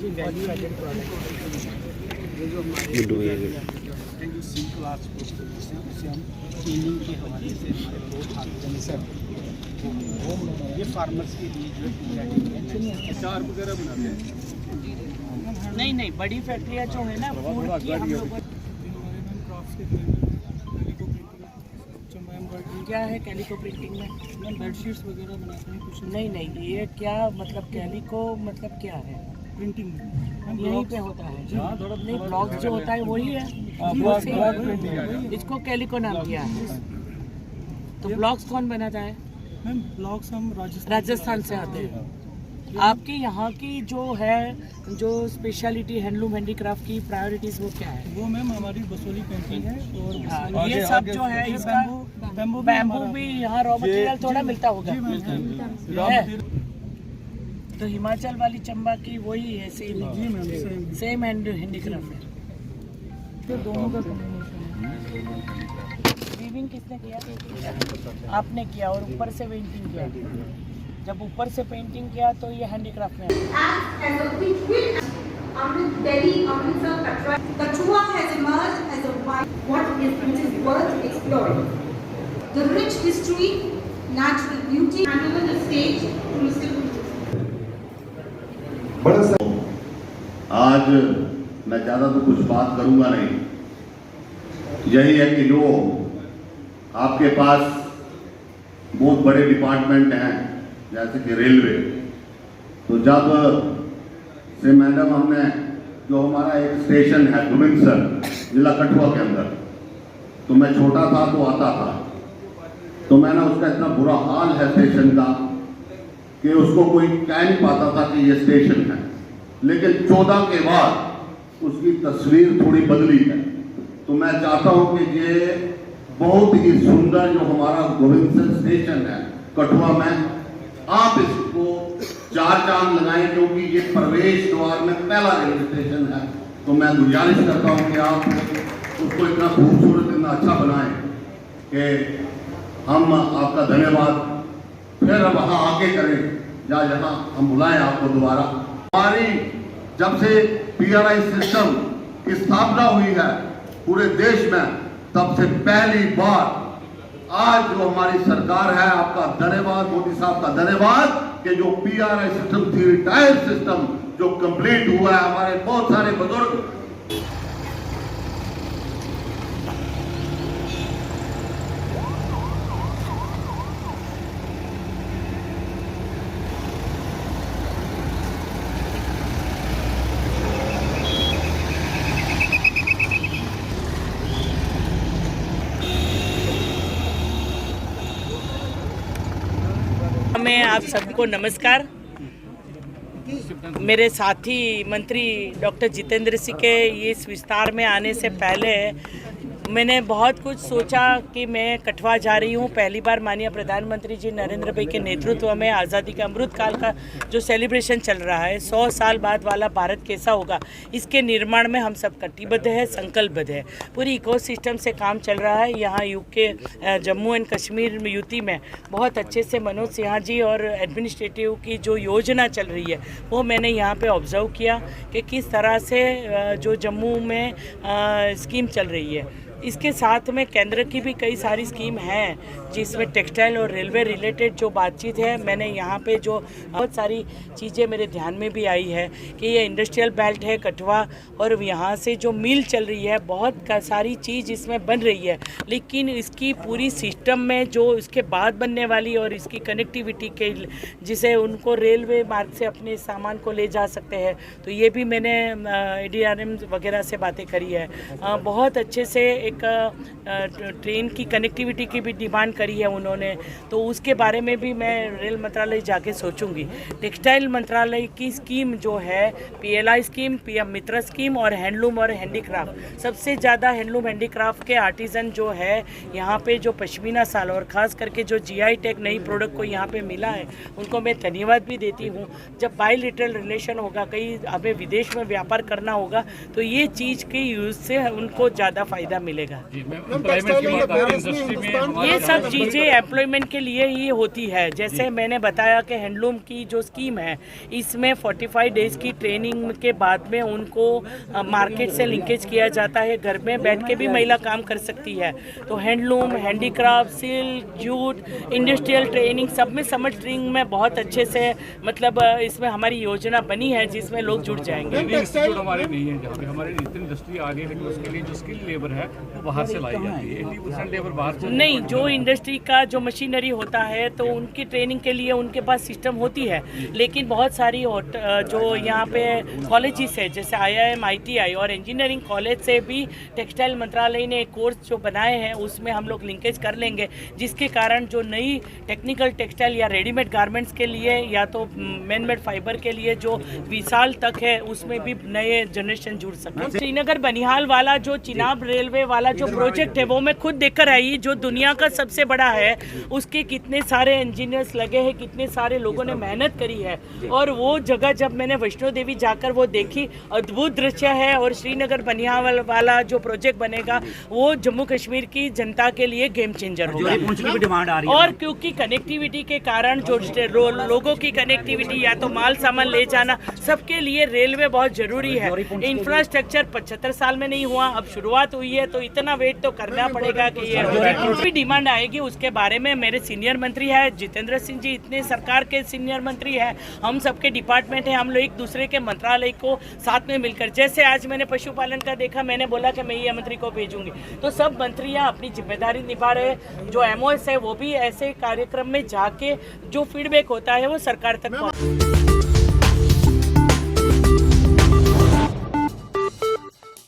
Value added product ये जो हमारे जो सी क्लास उसे हम क्लीनिंग के हवाले से हमारे बहुत हाथ सर ये फार्मर्स के लिए जो है अचार वगैरह बनाते हैं। नहीं बड़ी फैक्ट्रियाँ जो है ना फूड की हम लोग क्या है कैलिको प्रिंटिंग में बेडशीट्स वगैरह बनाते हैं कुछ नहीं ये क्या मतलब कैलिको मतलब क्या है प्रिंटिंग यहीं पे होता है नहीं ब्लॉक जो होता है वही है इसको कैलिको नाम दिया है। तो ब्लॉक्स कौन बनाता है? मैम ब्लॉक्स हम राजस्थान से आते हैं। आपके यहाँ की जो है जो स्पेशलिटी हैंडलूम हैंडीक्राफ्ट की प्रायोरिटीज वो क्या है? वो मैम हमारी बसोली पेंटिंग है और ये सब जो है इसका बैम्बू भी यहाँ रॉ मटेरियल थोड़ा मिलता होगा तो हिमाचल वाली चंबा की वही है सेम हैंडीक्राफ्ट है। तो दोनों का कॉम्बिनेशन है। वीविंग किसने किया? आपने किया और ऊपर से पेंटिंग किया। जब ऊपर से पेंटिंग किया तो ये हैंडीक्राफ्ट में Kachua has emerged as a which is worth exploring. The rich history, natural beauty, and over the stage to Mr. आज मैं ज़्यादा तो कुछ बात करूंगा नहीं। यही है कि जो आपके पास बहुत बड़े डिपार्टमेंट हैं जैसे कि रेलवे, तो जब से मैडम हमने जो हमारा एक स्टेशन है गोविंदसर जिला कठुआ के अंदर, तो मैं छोटा था तो आता था, तो मैंने उसका इतना बुरा हाल है स्टेशन का कि उसको कोई कह नहीं पाता था कि ये स्टेशन है। लेकिन 14 के बाद उसकी तस्वीर थोड़ी बदली है। तो मैं चाहता हूं कि ये बहुत ही सुंदर जो हमारा गोविंदसर स्टेशन है कठुआ में, आप इसको 4 चांद लगाएं क्योंकि ये प्रवेश द्वार में पहला रेलवे स्टेशन है। तो मैं गुजारिश करता हूं कि आप उसको इतना खूबसूरत इतना अच्छा बनाएं कि हम आपका धन्यवाद फिर वहाँ आगे करें जहाँ हम बुलाएं आपको दोबारा। हमारी जब से PRI सिस्टम की स्थापना हुई है पूरे देश में, तब से पहली बार आज जो हमारी सरकार है, आपका धन्यवाद मोदी साहब का धन्यवाद कि जो PRI सिस्टम थी टायर सिस्टम जो कंप्लीट हुआ है। हमारे बहुत सारे बुजुर्ग मैं आप सबको नमस्कार। मेरे साथी मंत्री डॉक्टर जितेंद्र सिंह के इस विस्तार में आने से पहले मैंने बहुत कुछ सोचा कि मैं कठुआ जा रही हूँ। पहली बार माननीय प्रधानमंत्री जी नरेंद्र भाई के नेतृत्व में आज़ादी का अमृत काल का जो सेलिब्रेशन चल रहा है, 100 साल बाद वाला भारत कैसा होगा, इसके निर्माण में हम सब कटिबद्ध है, संकल्पबद्ध है। पूरी इकोसिस्टम से काम चल रहा है। यहाँ UK Jammu and Kashmir UT में बहुत अच्छे से मनोज सिन्हा जी और एडमिनिस्ट्रेटिव की जो योजना चल रही है वो मैंने यहाँ पे ऑब्जर्व किया कि किस तरह से जो जम्मू में स्कीम चल रही है। इसके साथ में केंद्र की भी कई सारी स्कीम हैं जिसमें टेक्सटाइल और रेलवे रिलेटेड जो बातचीत है। मैंने यहाँ पे जो बहुत सारी चीज़ें मेरे ध्यान में भी आई है कि ये इंडस्ट्रियल बेल्ट है कठुआ और यहाँ से जो मिल चल रही है बहुत सारी चीज़ इसमें बन रही है, लेकिन इसकी पूरी सिस्टम में जो इसके बाद बनने वाली और इसकी कनेक्टिविटी के जिसे उनको रेलवे मार्ग से अपने सामान को ले जा सकते हैं, तो ये भी मैंने ADRM वगैरह से बातें करी है। बहुत अच्छे से एक ट्रेन की कनेक्टिविटी की भी डिमांड करी है उन्होंने, तो उसके बारे में भी मैं रेल मंत्रालय जाके सोचूंगी। टेक्सटाइल मंत्रालय की स्कीम जो है PLI स्कीम, PM मित्र स्कीम और हैंडलूम और हैंडीक्राफ्ट, सबसे ज़्यादा हैंडलूम हैंडीक्राफ्ट के आर्टिजन जो है यहाँ पे जो पश्मीना साल और ख़ास करके जो GI टैग नई प्रोडक्ट को यहाँ पे मिला है उनको मैं धन्यवाद भी देती हूँ। जब बायलैटरल रिलेशन होगा, कहीं हमें विदेश में व्यापार करना होगा, तो ये चीज़ के यूज़ से उनको ज़्यादा फायदा मिलेगा। ये सब चीज़ें एम्प्लॉयमेंट के लिए ही होती है। जैसे मैंने बताया कि हैंडलूम की जो स्कीम है, इसमें 45 डेज़ की ट्रेनिंग के बाद में उनको मार्केट से लिंकेज किया जाता है। घर में बैठ के भी महिला काम कर सकती है। तो handloom, handicraft, silk, jute, industrial training सब में समर ट्रेनिंग में बहुत अच्छे से मतलब इसमें हमारी योजना बनी है जिसमें लोग जुड़ जाएंगे। इंस्टीट्यूट हमारे नहीं है जहाँ पे हमारी इतनी इंडस्ट्री आ गई, लेकिन उसके लिए जो स्किल लेबर है वो बाहर से लाई जाती है। 80% लेबर बाहर से नहीं, जो इंडस्ट्री का जो मशीनरी होता है तो उनकी ट्रेनिंग के लिए उनके पास सिस्टम होती है, लेकिन बहुत सारी जो यहाँ पे कॉलेजेस है जैसे IIM, ITI और इंजीनियरिंग कॉलेज से भी टेक्सटाइल मंत्रालय ने एक कोर्स जो बनाए हैं उसमें हम लोग लिंकेज कर लेंगे, जिसके कारण जो नई टेक्निकल टेक्सटाइल या रेडीमेड गारमेंट्स के लिए या तो मैन मेड फाइबर के लिए जो 20 साल तक है उसमें भी नए जनरेशन जुड़ सके। श्रीनगर बनिहाल वाला जो चिनाब रेलवे वाला जो प्रोजेक्ट है वो मैं खुद देखकर आई, जो दुनिया का सबसे बड़ा है। उसके कितने सारे इंजीनियर्स लगे हैं, कितने सारे लोगों ने मेहनत करी है। और वो जगह जब मैंने वैष्णो देवी जाकर वो देखी, अद्भुत दृश्य है। और श्रीनगर बनिहाल वाला जो प्रोजेक्ट बनेगा वो जम्मू कश्मीर की जनता के लिए गेम चेंजर होगा। डिमांड आ रही है और क्योंकि कनेक्टिविटी के कारण जो लोगों की कनेक्टिविटी या तो माल सामान ले जाना, सबके लिए रेलवे बहुत जरूरी है। इंफ्रास्ट्रक्चर 75 साल में नहीं हुआ, अब शुरुआत हुई है, तो इतना वेट तो करना पड़ेगा कि ये भी डिमांड आएगी। उसके बारे में मेरे सीनियर मंत्री है जितेंद्र सिंह जी, इतने सरकार के सीनियर मंत्री है, हम सबके डिपार्टमेंट है, हम लोग एक दूसरे के मंत्रालय को साथ में मिलकर, जैसे आज मैंने पशुपालन का देखा, मैंने बोला कि मैं ये मंत्री को भेजूंगी, तो सब मंत्रियां अपनी जिम्मेदारी निभा रहे। जो MOS है वो भी ऐसे कार्यक्रम में जाके जो फीडबैक होता है वो सरकार तक